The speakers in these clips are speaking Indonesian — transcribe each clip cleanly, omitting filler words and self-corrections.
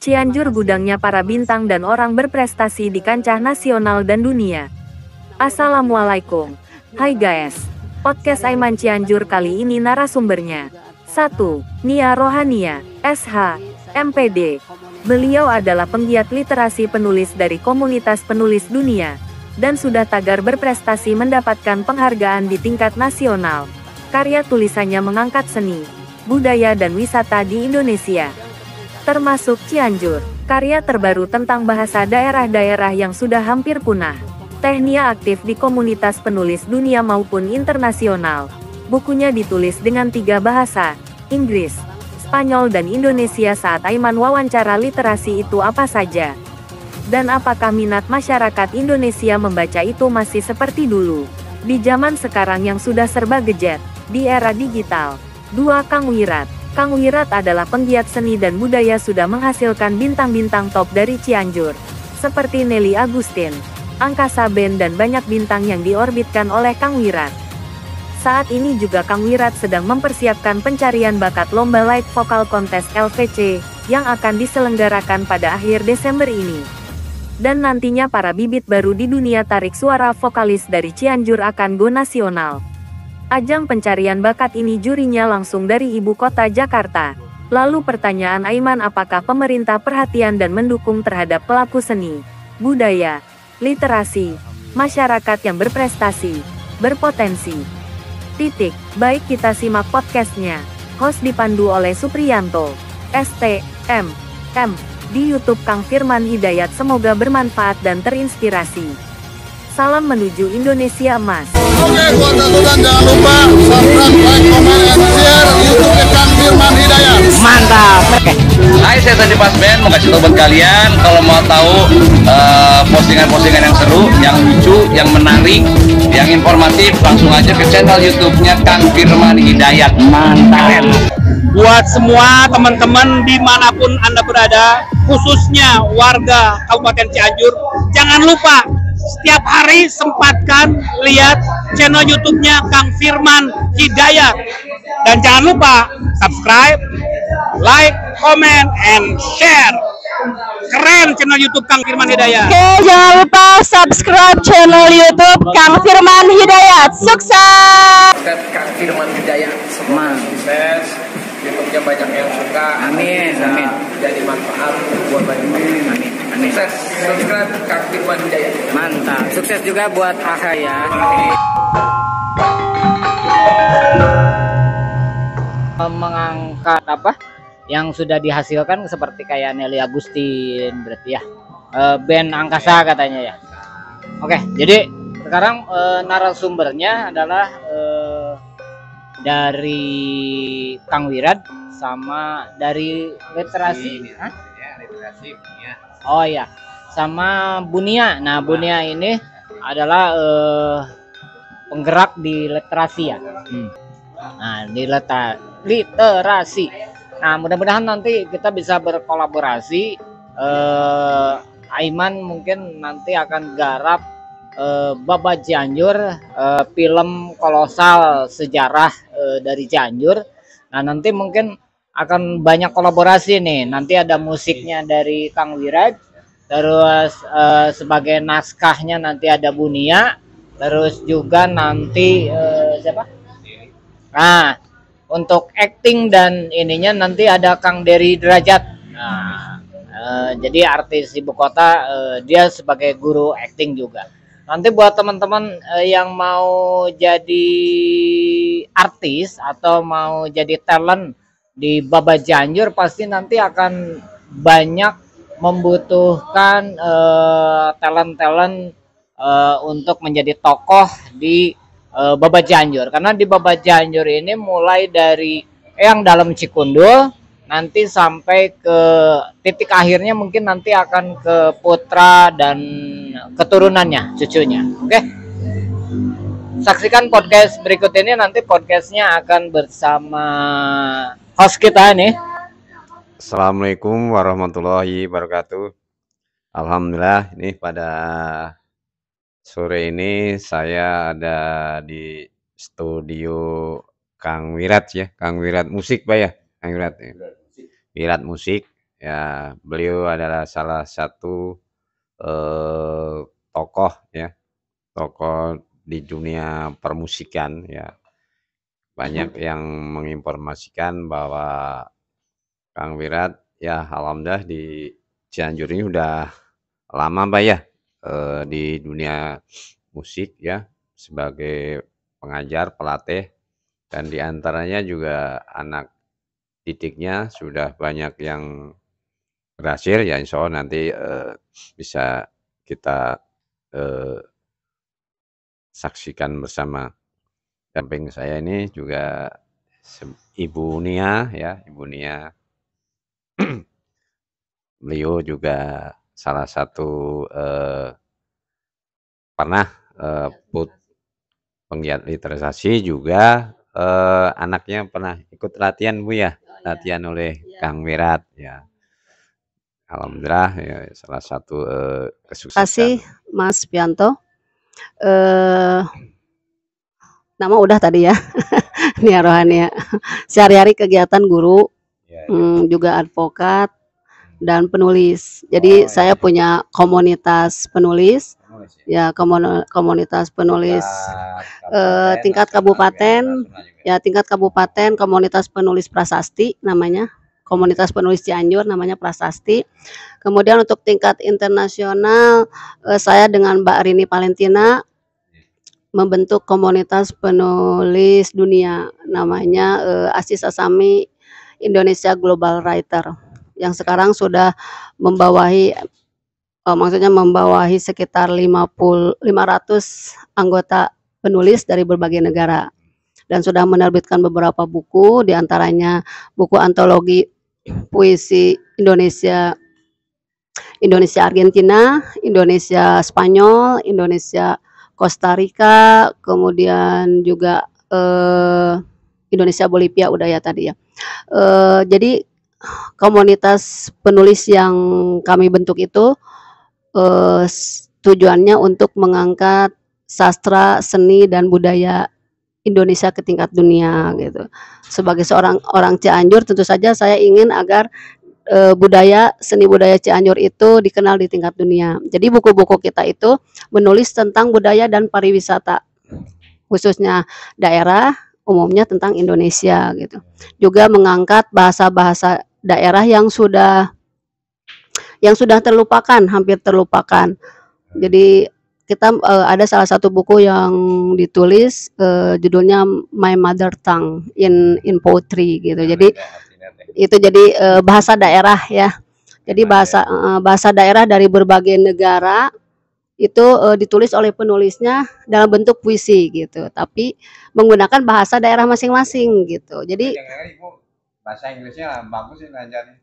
Cianjur gudangnya para bintang dan orang berprestasi di kancah nasional dan dunia. Assalamualaikum. Hai guys. Podcast Aiman Cianjur kali ini narasumbernya. 1. Nia Rohania, SH, MPD. Beliau adalah penggiat literasi penulis dari komunitas penulis dunia, dan sudah tagar berprestasi mendapatkan penghargaan di tingkat nasional. Karya tulisannya mengangkat seni, budaya dan wisata di Indonesia, termasuk Cianjur. Karya terbaru tentang bahasa daerah-daerah yang sudah hampir punah. Nia aktif di komunitas penulis dunia maupun internasional. Bukunya ditulis dengan 3 bahasa, Inggris, Spanyol dan Indonesia. Saat Aiman wawancara literasi itu apa saja? Dan apakah minat masyarakat Indonesia membaca itu masih seperti dulu? Di zaman sekarang yang sudah serba gadget, di era digital. 2. Kang Wirat. Kang Wirat adalah penggiat seni dan budaya, sudah menghasilkan bintang-bintang top dari Cianjur, seperti Nelly Agustin, Angkasa Band dan banyak bintang yang diorbitkan oleh Kang Wirat. Saat ini juga Kang Wirat sedang mempersiapkan pencarian bakat lomba live vokal kontes LVC, yang akan diselenggarakan pada akhir Desember ini. Dan nantinya para bibit baru di dunia tarik suara vokalis dari Cianjur akan go nasional. Ajang pencarian bakat ini jurinya langsung dari ibu kota Jakarta. Lalu pertanyaan Aiman, apakah pemerintah perhatian dan mendukung terhadap pelaku seni, budaya, literasi, masyarakat yang berprestasi, berpotensi? Baik, kita simak podcastnya. Host dipandu oleh Supriyanto, ST.M. di YouTube Kang Firman Hidayat. Semoga bermanfaat dan terinspirasi. Salam menuju Indonesia Emas. Oke, buat tonton jangan lupa subscribe, like, comment, and share YouTube Kang Firman Hidayat. Mantap. Hai, saya tadi Pas Ben mau kasih tahu buat kalian kalau mau tahu postingan-postingan yang seru, yang lucu, yang menarik, yang informatif, langsung aja ke channel YouTube-nya Kang Firman Hidayat. Mantap. Buat semua teman-teman dimanapun Anda berada, khususnya warga Kabupaten Cianjur, jangan lupa setiap hari sempatkan lihat channel YouTube-nya Kang Firman Hidayat. Dan jangan lupa subscribe, like, comment, and share. Keren channel YouTube Kang Firman Hidayat. Oke, jangan lupa subscribe channel YouTube Kang Firman Hidayat. Sukses! Kang Firman Hidayat. Sukses. YouTube-nya banyak yang suka. Amin. Amin. Jadi manfaat buat banyak orang. Amin. Amin. Sukses. Subscribe Kang Firman Hidayat. Mantap. Sukses juga buat AHA ya. Mengangkat apa yang sudah dihasilkan seperti kayak Nelly Agustin berarti ya, band Angkasa katanya ya. Oke, jadi sekarang narasumbernya adalah dari Kang Wirat sama dari literasi. Literasi Bunia. Oh ya, sama Bunia. Nah, Bunia ini adalah penggerak di literasi ya. Nah, di literasi. Nah, mudah-mudahan nanti kita bisa berkolaborasi. Aiman mungkin nanti akan garap Baba Cianjur, film kolosal sejarah dari Cianjur. Nah, nanti mungkin akan banyak kolaborasi nih. Nanti ada musiknya dari Kang Wirat, terus sebagai naskahnya nanti ada Bunia, terus juga nanti siapa? Nah, untuk acting dan ininya nanti ada Kang Dery Derajat. Nah, jadi artis ibu kota, dia sebagai guru acting juga. Nanti buat teman-teman yang mau jadi artis atau mau jadi talent di Baba Cianjur, pasti nanti akan banyak membutuhkan talent-talent untuk menjadi tokoh di Baba Cianjur. Karena di Baba Cianjur ini mulai dari yang dalam Cikundul nanti sampai ke titik akhirnya mungkin nanti akan ke putra dan keturunannya, cucunya. Oke. Saksikan podcast berikut ini, nanti podcastnya akan bersama host kita nih. Assalamualaikum warahmatullahi wabarakatuh. Alhamdulillah, ini pada sore ini saya ada di studio Kang Wirat ya, Kang Wirat musik Pak ya, Kang Wirat ya. Wirat musik Ya, beliau adalah salah satu tokoh ya, tokoh di dunia permusikan ya. Banyak yang menginformasikan bahwa Kang Wirat ya alhamdulillah di Cianjur ini udah lama Mbak ya di dunia musik ya sebagai pengajar, pelatih, dan diantaranya juga anak didiknya sudah banyak yang berhasil ya insya Allah nanti bisa kita saksikan bersama. Samping saya ini juga Ibu Nia ya, Ibu Nia. Beliau juga salah satu pernah penggiat literasi juga anaknya pernah ikut latihan Bu ya, latihan oleh Kang Wirat ya. Alhamdulillah ya salah satu kesuksesan. Terima kasih Mas Pianto. Nama udah tadi ya. Nia Rohania. Sehari-hari kegiatan guru, juga advokat dan penulis. Jadi saya punya komunitas penulis, ya komunitas penulis tingkat kabupaten, ya tingkat kabupaten, komunitas penulis prasasti namanya, komunitas penulis Cianjur namanya Prasasti. Kemudian untuk tingkat internasional saya dengan Mbak Rini Valentina membentuk komunitas penulis dunia namanya Asis Asami Indonesia Global Writer, yang sekarang sudah membawahi maksudnya membawahi sekitar 500 anggota penulis dari berbagai negara, dan sudah menerbitkan beberapa buku, diantaranya buku antologi puisi Indonesia Argentina, Indonesia Spanyol, Indonesia Costa Rica, kemudian juga Indonesia Bolivia udah ya tadi ya. Jadi komunitas penulis yang kami bentuk itu tujuannya untuk mengangkat sastra, seni, dan budaya Indonesia ke tingkat dunia gitu. Sebagai seorang orang Cianjur, tentu saja saya ingin agar budaya, seni budaya Cianjur itu dikenal di tingkat dunia. Jadi buku-buku kita itu menulis tentang budaya dan pariwisata, khususnya daerah, umumnya tentang Indonesia gitu. Juga mengangkat bahasa-bahasa daerah yang sudah terlupakan, hampir terlupakan. Jadi kita ada salah satu buku yang ditulis judulnya My Mother Tongue in Poetry gitu. Jadi itu jadi bahasa daerah ya. Jadi bahasa daerah dari berbagai negara itu ditulis oleh penulisnya dalam bentuk puisi gitu, tapi menggunakan bahasa daerah masing-masing gitu. Jadi bahasa Inggrisnya bagus sih ngajarnya.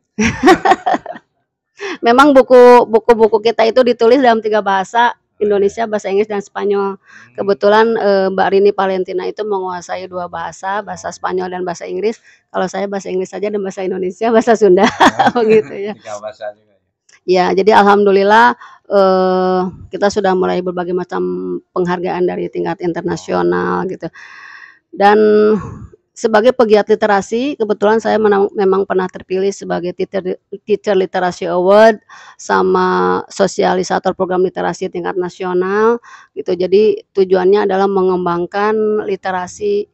Memang buku-buku kita itu ditulis dalam 3 bahasa, Indonesia, bahasa Inggris, dan Spanyol. Kebetulan Mbak Rini Valentina itu menguasai 2 bahasa, bahasa Spanyol dan bahasa Inggris. Kalau saya bahasa Inggris saja dan bahasa Indonesia, bahasa Sunda, begitu ya. 3 bahasa juga. Ya, jadi alhamdulillah kita sudah mulai berbagai macam penghargaan dari tingkat internasional gitu. Dan sebagai pegiat literasi, kebetulan saya memang pernah terpilih sebagai Teacher Literasi Award sama sosialisator program literasi tingkat nasional gitu. Jadi tujuannya adalah mengembangkan literasi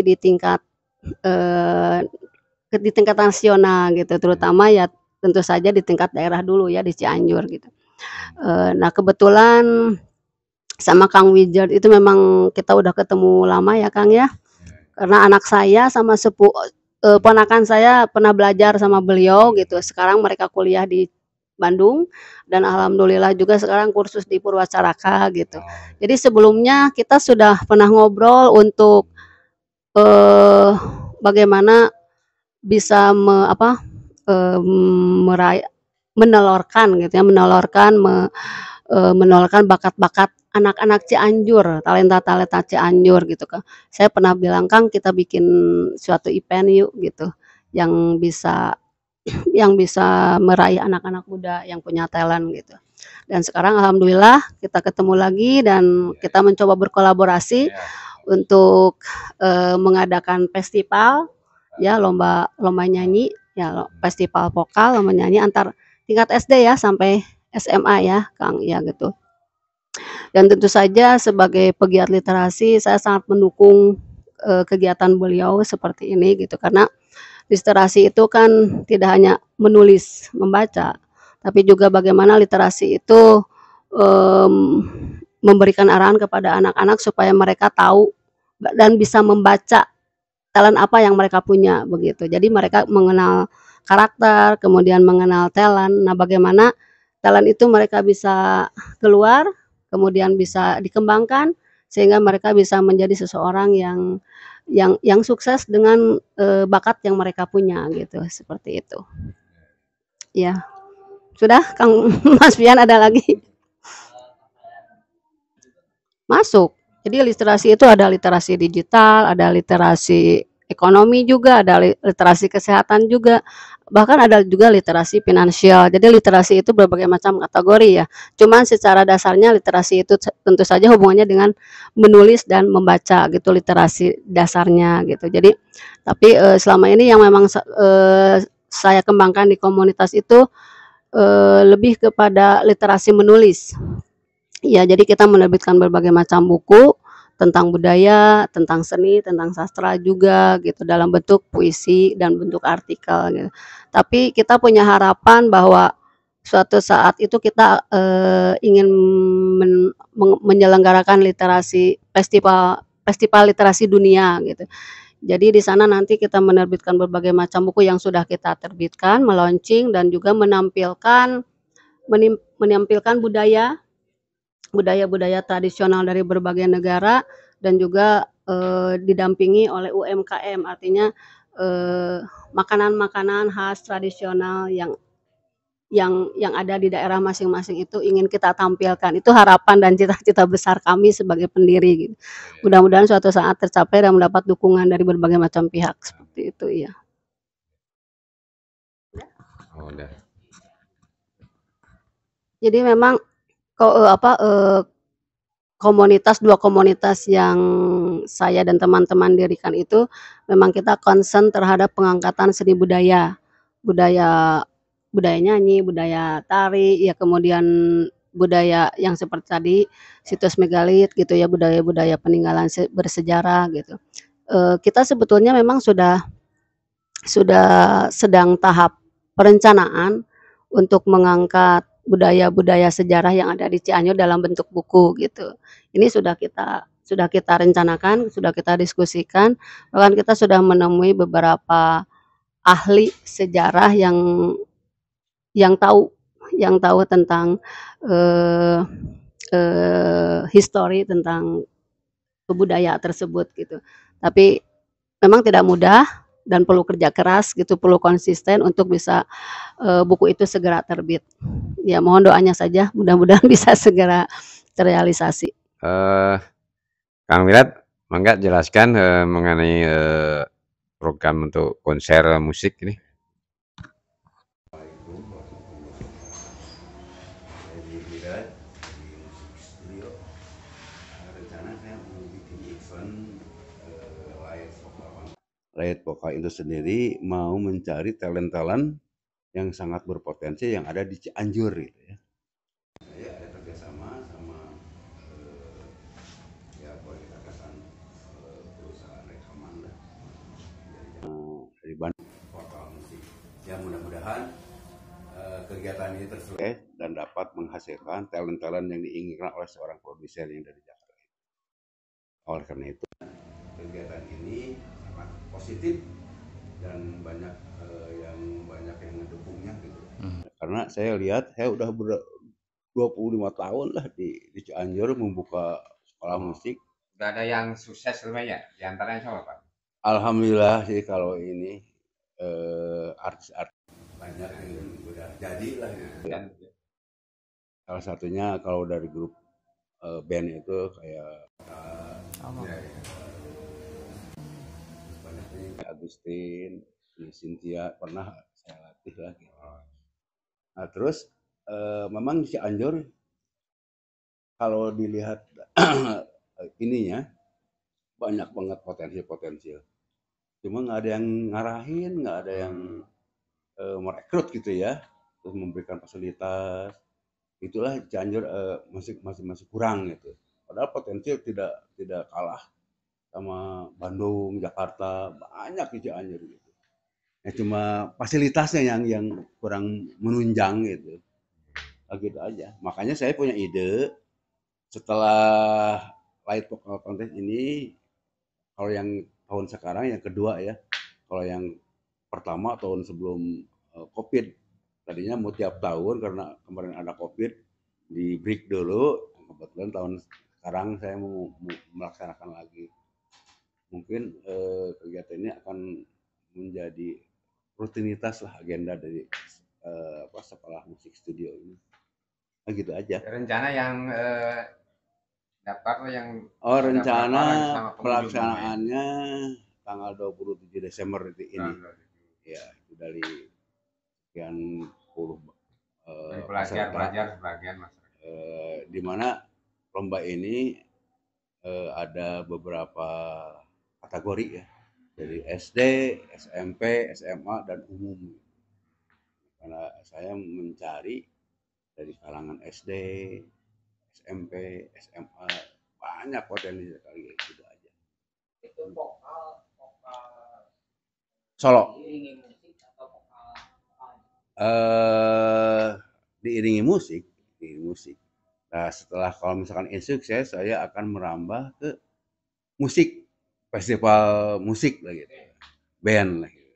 di tingkat nasional gitu, terutama ya tentu saja di tingkat daerah dulu ya, di Cianjur gitu. Nah kebetulan sama Kang Wijard itu memang kita udah ketemu lama ya Kang ya. Karena anak saya sama ponakan saya pernah belajar sama beliau gitu. Sekarang mereka kuliah di Bandung, dan alhamdulillah juga sekarang kursus di Purwacaraka gitu. Jadi sebelumnya kita sudah pernah ngobrol untuk bagaimana bisa menelorkan gitu ya, menelorkan bakat-bakat anak-anak Cianjur, talenta-talenta Cianjur gitu kan. Saya pernah bilang, Kang, kita bikin suatu event yuk gitu, yang bisa meraih anak-anak muda yang punya talent gitu. Dan sekarang alhamdulillah kita ketemu lagi dan kita mencoba berkolaborasi untuk mengadakan festival ya, lomba nyanyi ya festival vokal menyanyi antar tingkat SD ya sampai SMA ya Kang ya gitu. Dan tentu saja sebagai pegiat literasi saya sangat mendukung kegiatan beliau seperti ini gitu karena literasi itu kan tidak hanya menulis, membaca, tapi juga bagaimana literasi itu em, memberikan arahan kepada anak-anak supaya mereka tahu dan bisa membaca talent apa yang mereka punya begitu. Jadi mereka mengenal karakter, kemudian mengenal talent. Nah, bagaimana talent itu mereka bisa keluar, kemudian bisa dikembangkan sehingga mereka bisa menjadi seseorang yang sukses dengan bakat yang mereka punya gitu, seperti itu. Ya, sudah Kang Mas Pian ada lagi? Masuk. Jadi literasi itu ada literasi digital, ada literasi ekonomi juga, ada literasi kesehatan juga, bahkan ada juga literasi finansial. Jadi literasi itu berbagai macam kategori ya. Cuman secara dasarnya literasi itu tentu saja hubungannya dengan menulis dan membaca gitu, literasi dasarnya gitu. Jadi tapi selama ini yang memang saya kembangkan di komunitas itu lebih kepada literasi menulis. Ya, jadi kita menerbitkan berbagai macam buku tentang budaya, tentang seni, tentang sastra juga gitu dalam bentuk puisi dan bentuk artikel gitu. Tapi kita punya harapan bahwa suatu saat itu kita ingin menyelenggarakan literasi festival literasi dunia gitu. Jadi di sana nanti kita menerbitkan berbagai macam buku yang sudah kita terbitkan, meluncing dan juga menampilkan budaya-budaya tradisional dari berbagai negara dan juga didampingi oleh UMKM, artinya makanan-makanan khas tradisional yang ada di daerah masing-masing itu ingin kita tampilkan. Itu harapan dan cita-cita besar kami sebagai pendiri gitu. Mudah-mudahan suatu saat tercapai dan mendapat dukungan dari berbagai macam pihak seperti itu ya. Oh, udah. Jadi memang dua komunitas yang saya dan teman-teman dirikan itu memang kita concern terhadap pengangkatan seni budaya nyanyi, budaya tari, ya kemudian budaya yang seperti tadi situs megalit gitu ya, budaya-budaya peninggalan bersejarah gitu. Kita sebetulnya memang sudah sedang tahap perencanaan untuk mengangkat budaya-budaya sejarah yang ada di Cianjur dalam bentuk buku gitu. Ini sudah kita rencanakan, sudah kita diskusikan, bahkan kita sudah menemui beberapa ahli sejarah yang tahu tentang histori tentang budaya tersebut gitu. Tapi memang tidak mudah dan perlu kerja keras gitu, perlu konsisten untuk bisa buku itu segera terbit. Ya mohon doanya saja, mudah-mudahan bisa segera terrealisasi. Kang Wirat, mangga jelaskan mengenai program untuk konser musik ini. Riot Vokal itu sendiri mau mencari talent-talent yang sangat berpotensi yang ada di Cianjur gitu ya. Saya ada kerjasama sama ya boleh dikatakan perusahaan rekaman lah dari Bandung vokal musik. Ya mudah-mudahan kegiatan ini terus dan dapat menghasilkan talent-talent yang diinginkan oleh seorang produser yang dari Jakarta. Oleh karena itu kegiatan ini sangat positif dan banyak yang ngedukungnya gitu. Karena saya lihat saya udah 25 tahun lah di Cianjur membuka sekolah musik. Udah ada yang sukses lumayan, di antaranya siapa Pak? Alhamdulillah sih kalau ini artis-artis banyak yang udah jadi lah gitu. Salah satunya kalau dari grup band itu kayak Agustin, Cynthia pernah saya latih lagi. Nah terus memang si Cianjur kalau dilihat ininya banyak banget potensi. Cuma nggak ada yang ngarahin, nggak ada yang merekrut gitu ya, terus memberikan fasilitas. Itulah Cianjur masih kurang gitu. Padahal potensial tidak kalah sama Bandung, Jakarta, banyak di Cianjur gitu. Ya cuma fasilitasnya yang kurang menunjang gitu. Gitu aja. Makanya saya punya ide setelah Light Vocal Contest ini, kalau yang tahun sekarang yang kedua ya. Kalau yang pertama tahun sebelum COVID, tadinya mau tiap tahun karena kemarin ada COVID, di break dulu. Kebetulan tahun sekarang saya mau melaksanakan lagi. Mungkin kegiatan ini akan menjadi rutinitas lah, agenda dari sekolah musik studio ini. Nah, gitu aja. Rencana yang daftar yang rencana pelaksanaannya tanggal 27 Desember ini. Ya, itu dari sekian puluh pelajar sebagian masyarakat. Di mana lomba ini ada beberapa kategori ya, dari SD, SMP, SMA dan umum. Karena saya mencari dari kalangan SD, SMP, SMA, banyak potensi sekali, gitu aja. Itu vokal Solo. diiringi musik atau vokal? Diiringi musik. Nah, setelah kalau misalkan ini sukses, saya akan merambah ke musik, festival musik lah gitu, band lah gitu.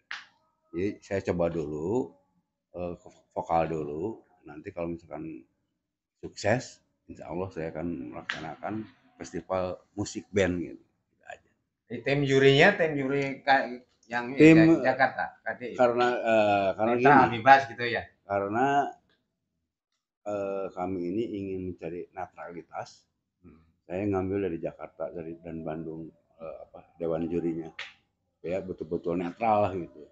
Jadi saya coba dulu vokal dulu, nanti kalau misalkan sukses, insya Allah saya akan melaksanakan festival musik band gitu aja. Tim jurinya tim juri yang Tim Jakarta, karena gini, bebas gitu ya. Karena kami ini ingin mencari netralitas. Saya ngambil dari Jakarta dan Bandung dewan jurinya, ya betul-betul netral gitu.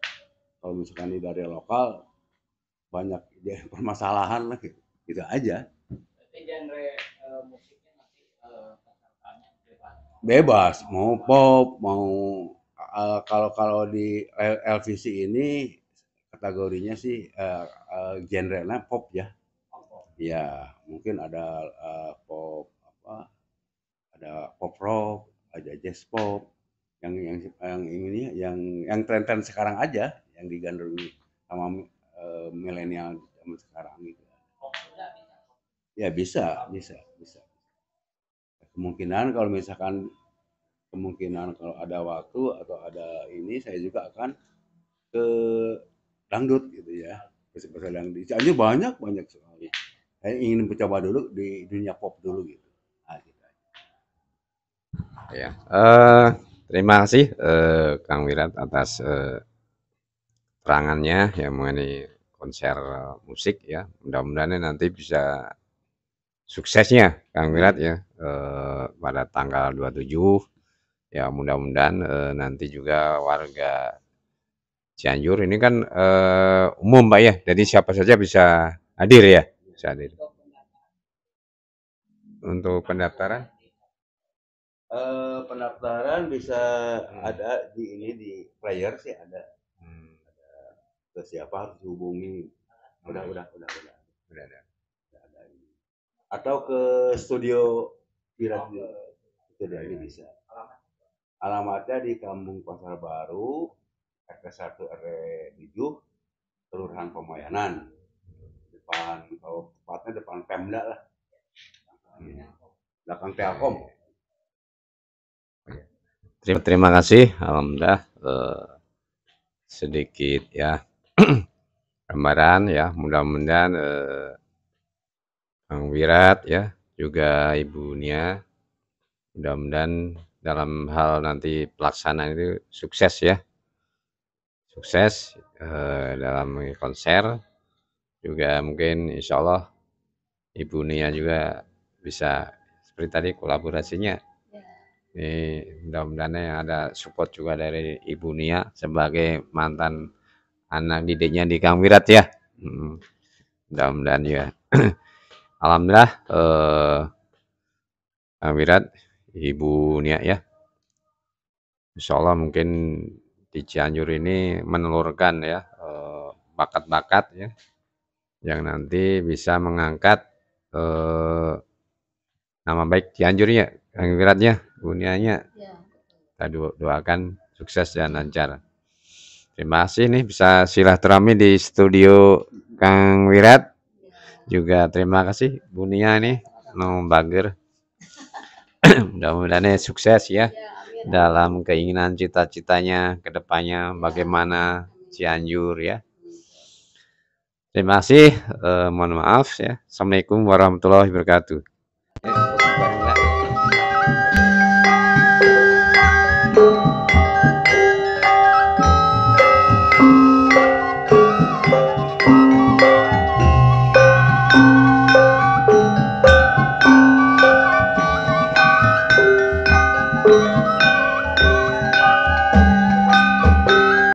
Kalau misalkan dari lokal banyak permasalahan lah gitu aja. Tapi genre musiknya masih bebas, mau pop, mau kalau di LVC ini kategorinya sih genre-nya pop ya. Ya, mungkin ada pop ada pop rock, ada jazz pop, yang ini yang tren-tren sekarang aja, yang digandrungi sama milenial zaman sekarang gitu. Ya bisa. Kemungkinan kalau ada waktu atau ada ini, saya juga akan ke dangdut gitu ya. Festival dangdut di Cianjur banyak sekali. Saya ingin mencoba dulu di dunia pop dulu gitu. Nah, gitu. Ya, terima kasih Kang Wirat atas terangannya ya mengenai konser musik ya. Mudah-mudahan nanti bisa suksesnya Kang Wirat ya pada tanggal 27 ya. Mudah-mudahan nanti juga warga Cianjur ini kan umum Pak ya, jadi siapa saja bisa hadir ya, bisa hadir. Untuk pendaftaran? Pendaftaran bisa ada di player sih ada. Ke siapa harus dihubungi? Udah ada. Atau ke studio Wirat studio ini bisa. Alamatnya di Kampung Pasar Baru, RT 1 RW 7, Kelurahan Pemayanan. Kalau tepatnya depan Pemda lah. Belakang Telkom. Terima kasih, alhamdulillah sedikit ya gambaran ya. Mudah-mudahan Kang Wirat ya, juga Ibu Nia, mudah-mudahan dalam hal nanti pelaksanaan itu sukses ya, sukses dalam konser juga. Mungkin insya Allah Ibu Nia juga bisa seperti tadi kolaborasinya. Ini mudah-mudahan ada support juga dari Ibu Nia sebagai mantan anak didiknya di Kang Wirat ya. Mudah-mudahan ya. Alhamdulillah Kang Wirat, Ibu Nia ya. Insya Allah mungkin di Cianjur ini menelurkan ya bakat-bakat ya, yang nanti bisa mengangkat nama baik Cianjur ya, Kang Wirat ya, Bunianya. Kita doakan sukses dan lancar. Terima kasih nih bisa silaturahmi di studio Kang Wirat. Juga terima kasih Bunia nih, Bager. Mudah-mudahan sukses ya dalam keinginan cita-citanya ke depannya bagaimana Cianjur ya. Terima kasih, mohon maaf ya. Assalamualaikum warahmatullahi wabarakatuh.